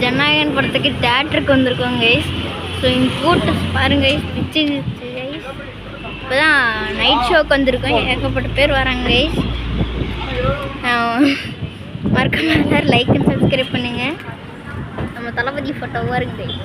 ஜனநாயகன் படத்துக்கு தேட்டருக்கு வந்திருக்கோம் கைஸ். ஸோ இங்கே கூட்டு பாருங்க கைஸ், பிச்சு கைஸ். இப்போ தான் நைட் ஷோக்கு வந்திருக்கோம், ஏகப்பட்ட பேர் வராங்க கைஸ். மறக்காம எல்லாரும் லைக் அண்ட் சப்ஸ்கிரைப் பண்ணுங்கள். நம்ம தளபதி ஃபோட்டோவாக இருக்கு கைஸ்.